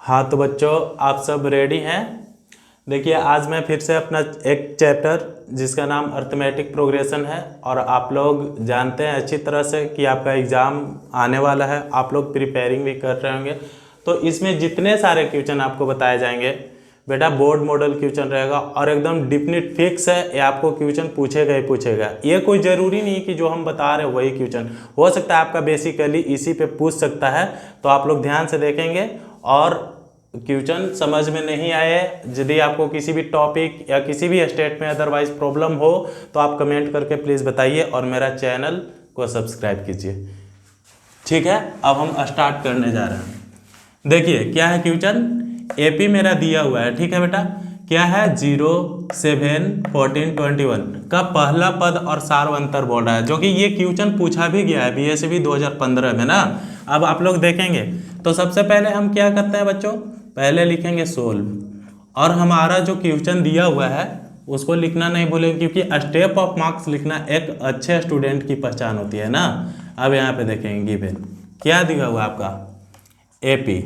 हाँ तो बच्चों, आप सब रेडी हैं। देखिए, आज मैं फिर से अपना एक चैप्टर जिसका नाम अर्थमेटिक प्रोग्रेशन है, और आप लोग जानते हैं अच्छी तरह से कि आपका एग्ज़ाम आने वाला है, आप लोग प्रिपेयरिंग भी कर रहे होंगे। तो इसमें जितने सारे क्वेश्चन आपको बताए जाएंगे बेटा, बोर्ड मॉडल क्वेश्चन रहेगा और एकदम डिफिनिट फिक्स है, ये आपको क्वेश्चन पूछेगा ही पूछेगा। ये कोई ज़रूरी नहीं कि जो हम बता रहे हैं वही क्वेश्चन हो सकता है, आपका बेसिकली इसी पे पूछ सकता है। तो आप लोग ध्यान से देखेंगे, और क्वेश्चन समझ में नहीं आए, यदि आपको किसी भी टॉपिक या किसी भी स्टेट में अदरवाइज प्रॉब्लम हो तो आप कमेंट करके प्लीज़ बताइए, और मेरा चैनल को सब्सक्राइब कीजिए। ठीक है, अब हम स्टार्ट करने जा रहे हैं। देखिए क्या है क्वेश्चन, एपी मेरा दिया हुआ है। ठीक है बेटा, क्या है 0, 7, 14, 21 का पहला पद और सार्वंतर बोल रहा है, जो कि ये क्वेश्चन पूछा भी गया है बीएसवी 2015 में ना। अब आप लोग देखेंगे तो सबसे पहले हम क्या करते हैं बच्चों, पहले लिखेंगे सोल्व, और हमारा जो क्वेश्चन दिया हुआ है उसको लिखना नहीं भूलेंगे, क्योंकि स्टेप ऑफ मार्क्स लिखना एक अच्छे स्टूडेंट की पहचान होती है ना। अब यहाँ पे देखेंगे गिवन क्या दिया हुआ है आपका, एपी।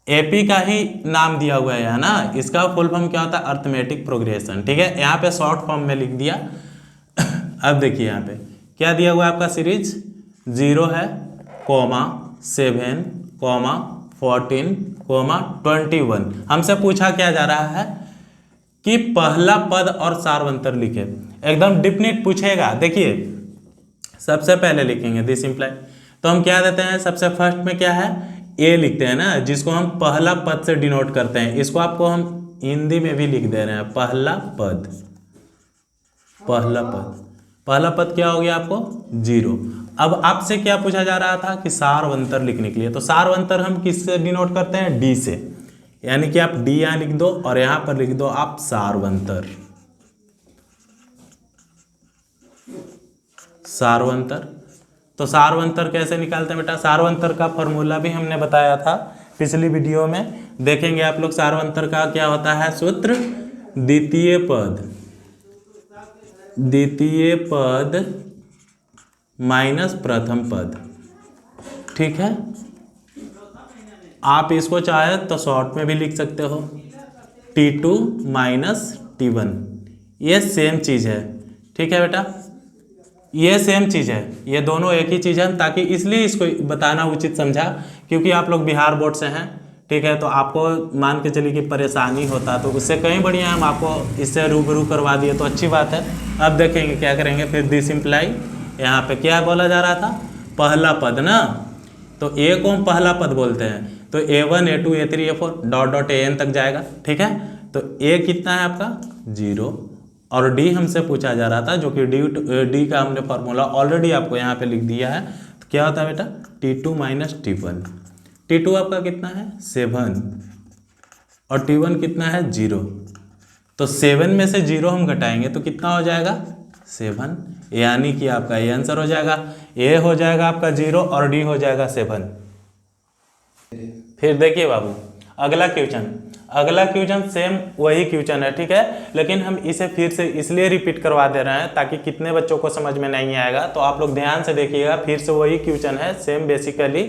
एपी का ही नाम दिया हुआ है ना, इसका फुल फॉर्म क्या होता है, अर्थमेटिक प्रोग्रेशन। ठीक है, यहाँ पे शॉर्ट फॉर्म में लिख दिया। अब देखिए यहाँ पे क्या दिया हुआ है आपका, सीरीज 0 है, कॉमा 7, कॉमा 14, कॉमा 21। हमसे पूछा क्या जा रहा है कि पहला पद और सार्वंतर लिखे, एकदम डिफिनिट पूछेगा। देखिए सबसे पहले लिखेंगे दिस इम्प्लाई, तो हम क्या देते हैं, सबसे फर्स्ट में क्या है, ए लिखते हैं ना, जिसको हम पहला पद से डिनोट करते हैं। इसको आपको हम हिंदी में भी लिख दे रहे हैं, पहला पद। पहला पद, पहला पद क्या हो गया आपको 0। अब आपसे क्या पूछा जा रहा था कि सार्वंतर लिखने के लिए, तो सार्वंतर हम किससे डिनोट करते हैं, डी से, यानी कि आप डी यहाँ लिख दो और यहाँ पर लिख दो आप सार्वंतर। सार्वंतर, तो सार्वंतर कैसे निकालते हैं बेटा, सार्वंतर का फॉर्मूला भी हमने बताया था पिछली वीडियो में, देखेंगे आप लोग। सार्वंतर का क्या होता है सूत्र, द्वितीय पद, द्वितीय पद माइनस प्रथम पद। ठीक है, आप इसको चाहे तो शॉर्ट में भी लिख सकते हो, T2 माइनस T1, ये सेम चीज है। ठीक है बेटा, ये सेम चीज़ है, ये दोनों एक ही चीज़ है, ताकि इसलिए इसको बताना उचित समझा, क्योंकि आप लोग बिहार बोर्ड से हैं। ठीक है, तो आपको मान के चलिए कि परेशानी होता, तो उससे कहीं बढ़िया हम आपको इससे रूबरू करवा दिए, तो अच्छी बात है। अब देखेंगे क्या करेंगे, फिर दिस इम्प्लाई, यहाँ पे क्या बोला जा रहा था, पहला पद ना, तो ए को हम पहला पद बोलते हैं, तो A1, A2, A3, A4 dot dot AN तक जाएगा। ठीक है, तो ए कितना है आपका 0, और डी हमसे पूछा जा रहा था, जो कि डी का हमने फॉर्मूला ऑलरेडी आपको यहाँ पे लिख दिया है। तो क्या होता है बेटा, T2 माइनस T1। T2 आपका कितना है 7, और T1 कितना है 0, तो 7 में से 0 हम घटाएंगे तो कितना हो जाएगा 7, यानी कि आपका ये आंसर हो जाएगा। ए हो जाएगा आपका 0 और डी हो जाएगा 7। फिर देखिए बाबू अगला क्वेश्चन, अगला क्वेश्चन सेम वही क्वेश्चन है। ठीक है, लेकिन हम इसे फिर से इसलिए रिपीट करवा दे रहे हैं ताकि कितने बच्चों को समझ में नहीं आएगा, तो आप लोग ध्यान से देखिएगा। फिर से वही क्वेश्चन है सेम बेसिकली।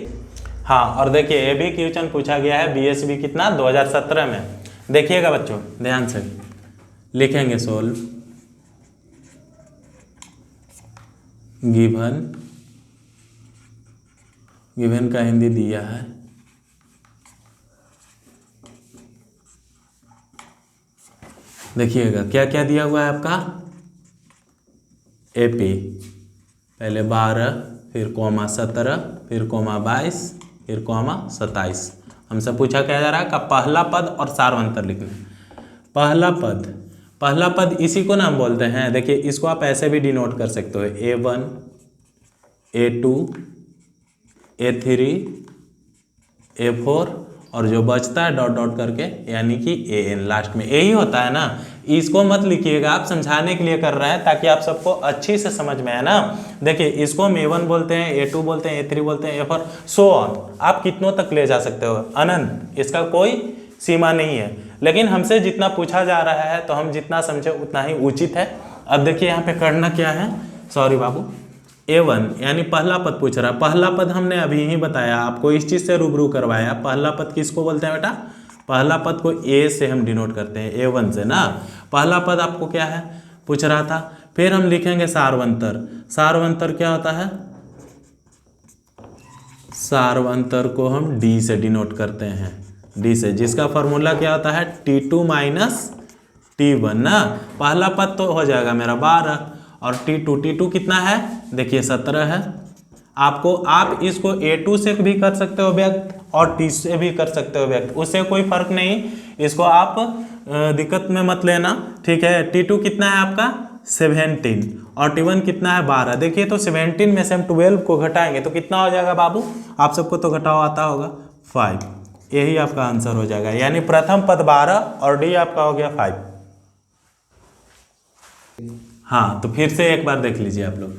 हाँ, और देखिए ये भी क्वेश्चन पूछा गया है बीएसवी कितना 2017 में। देखिएगा बच्चों ध्यान से, लिखेंगे सोल्व, गिवन, गिवन का हिंदी दिया है, देखिएगा क्या क्या दिया हुआ है आपका, एपी पहले 12, फिर कॉमा 17, फिर कॉमा 22, फिर कॉमा 27। हमसे पूछा क्या जा रहा है का पहला पद और सार्वंतर लिखना। पहला पद, पहला पद इसी को नाम बोलते हैं। देखिए इसको आप ऐसे भी डिनोट कर सकते हो, A1, A2, A3, A4, और जो बचता है डॉट डॉट करके यानी कि AN लास्ट में, यही होता है ना। इसको मत लिखिएगा, आप समझाने के लिए कर रहे हैं ताकि आप सबको अच्छी से समझ में आए ना। देखिए इसको हम A1 बोलते हैं, A2 बोलते हैं, A3 बोलते हैं, A4 सो ऑन, आप कितनों तक ले जा सकते हो, अनंत, इसका कोई सीमा नहीं है। लेकिन हमसे जितना पूछा जा रहा है तो हम जितना समझे उतना ही उचित है। अब देखिए यहाँ पे करना क्या है, सॉरी बाबू, A1 यानी पहला पद पूछ रहा है। पहला पद हमने अभी ही बताया, आपको इस चीज़ से रूबरू करवाया। पहला पद किसको बोलते हैं बेटा? पहला पद को A से हम डिनोट करते हैं, A1 से ना। पहला पद आपको क्या है पूछ रहा था। फिर हम लिखेंगे सार्वंतर। सार्वंतर क्या होता है? सार्वंतर को हम D से डिनोट करते हैं, D से, जिसका फॉर्मूला क्या होता है? T2 माइनस T1 ना। पहला पद तो हो जाएगा मेरा 12 और T2 कितना है? देखिए 17 है। आप इसको A2 से भी कर सकते हो व्यक्त और T से भी कर सकते हो व्यक्त, उससे कोई फर्क नहीं। इसको आप दिक्कत में मत लेना, ठीक है। T2 कितना है आपका? 17 और T1 कितना है? 12। देखिए तो 17 में से हम 12 को घटाएंगे तो कितना हो जाएगा बाबू? आप सबको तो घटाओ आता होगा, 5। यही आपका आंसर हो जाएगा, यानी प्रथम पद 12 और डी आपका हो गया 5। हाँ, तो फिर से एक बार देख लीजिए आप लोग,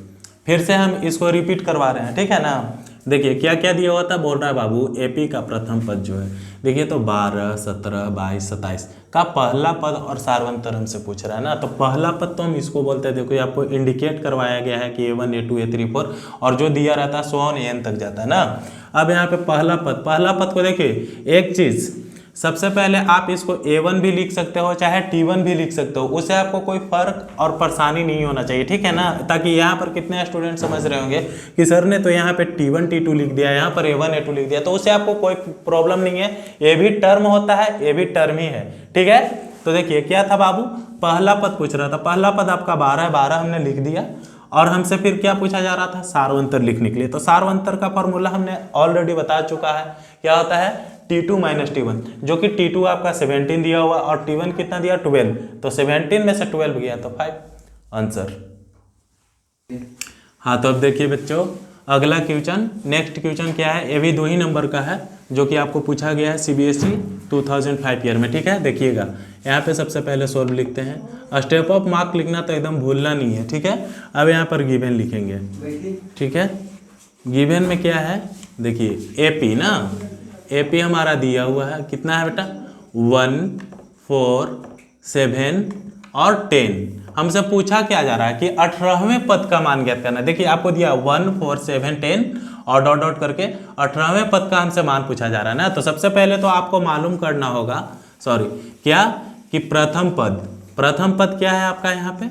फिर से हम इसको रिपीट करवा रहे हैं, ठीक है ना। देखिए क्या क्या दिया हुआ था, बोल रहा है बाबू एपी का प्रथम पद जो है, देखिए तो 12, 17, 22, 27 का पहला पद और सार्वंतर हमसे पूछ रहा है ना। तो पहला पद तो हम इसको बोलते हैं, देखो आपको इंडिकेट करवाया गया है कि A1, A2, A3, A4 और जो दिया रहता है 100 n तक जाता है ना। अब यहाँ पे पहला पद को देखिए, एक चीज़ सबसे पहले आप इसको A1 भी लिख सकते हो चाहे T1 भी लिख सकते हो, उससे आपको कोई फर्क और परेशानी नहीं होना चाहिए, ठीक है ना। ताकि यहाँ पर कितने स्टूडेंट समझ रहे होंगे कि सर ने तो यहाँ पे T1, T2 लिख दिया, यहाँ पर A1, A2 लिख दिया, तो उससे आपको कोई प्रॉब्लम नहीं है। ये भी टर्म होता है, ये भी टर्म ही है, ठीक है। तो देखिए क्या था बाबू, पहला पद पूछ रहा था। पहला पद आपका 12 है, 12 हमने लिख दिया और हमसे फिर क्या पूछा जा रहा था? सार्वंतर लिखने के लिए। तो सार्वंतर का फॉर्मूला हमने ऑलरेडी बता चुका है, क्या होता है? T2 माइनस T1, जो कि T2 आपका 17 दिया हुआ और T1 कितना दिया? 12। तो 17 में से 12 गया तो 5 आंसर। हाँ, तो अब देखिए बच्चों अगला क्वेश्चन, नेक्स्ट क्वेश्चन क्या है? ये भी 2 ही नंबर का है, जो कि आपको पूछा गया है CBSE 2005 ईयर में, ठीक है। देखिएगा यहाँ पे सबसे पहले सोल्व लिखते हैं। स्टेप ऑफ मार्क लिखना तो एकदम भूलना नहीं है, ठीक है। अब यहाँ पर गिवन लिखेंगे, ठीक है। गिवन में क्या है? देखिए AP ना, AP हमारा दिया हुआ है, कितना है बेटा? 1, 4, 7 और 10। हमसे पूछा क्या जा रहा है कि 18वें पद का मान ज्ञात करना। देखिए आपको दिया 1, 4, 7, 10 और डॉट डॉट करके 18वें पद का हमसे मान पूछा जा रहा है ना। तो सबसे पहले तो आपको मालूम करना होगा, क्या कि प्रथम पद क्या है आपका यहाँ पे?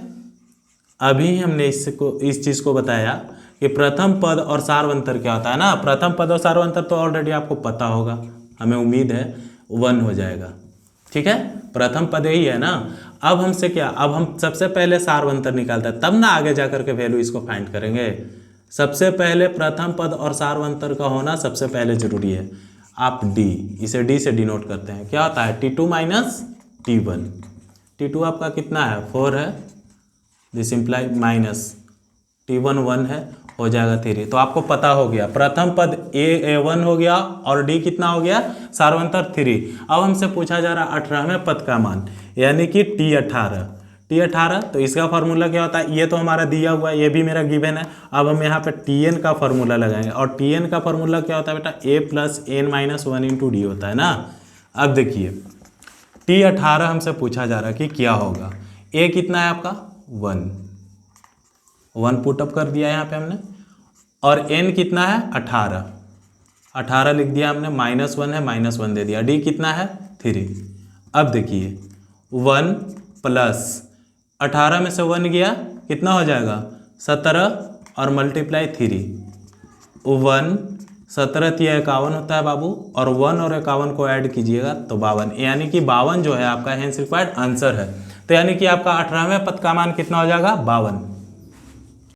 अभी हमने इस चीज़ को बताया कि प्रथम पद और सार्वंतर क्या होता है ना। प्रथम पद और सार्वंतर तो ऑलरेडी आपको पता होगा, हमें उम्मीद है 1 हो जाएगा, ठीक है। प्रथम पद यही है ना। अब हमसे क्या, अब हम सबसे पहले सार्वंतर निकालते हैं, तब ना आगे जाकर के वैल्यू इसको फाइंड करेंगे। सबसे पहले प्रथम पद और सार्वंतर का होना सबसे पहले जरूरी है। आप इसे D से डिनोट करते हैं, क्या होता है? T2 minus T1। T2 आपका कितना है? 4 है, दिस इम्प्लाई माइनस T1 1 है, हो जाएगा 3। तो आपको पता हो गया प्रथम पद A1 हो गया और D कितना हो गया? सार्वंतर 3। अब हमसे पूछा जा रहा है 18वें पद का मान, यानी कि T18। तो इसका फार्मूला क्या होता है? ये तो हमारा दिया हुआ है, ये भी मेरा गिवन है। अब हम यहाँ पे Tn का फार्मूला लगाएंगे और Tn का फार्मूला क्या होता है बेटा? A plus n minus 1 into D होता है ना। अब देखिए T18 हमसे पूछा जा रहा है कि क्या होगा। A कितना है आपका? 1 पुटअप कर दिया यहाँ पे हमने, और n कितना है? 18 लिख दिया हमने, -1 है, -1 दे दिया। D कितना है? 3। अब देखिए 1 प्लस 18 में से 1 गया, कितना हो जाएगा? 17 और मल्टीप्लाई 3। 1 17 तिया 51 होता है बाबू, और 1 और 51 को ऐड कीजिएगा तो 52, यानी कि 52 जो है आपका हेंस रिक्वायर्ड आंसर है। तो यानी कि आपका 18वें पद का मान कितना हो जाएगा? 52।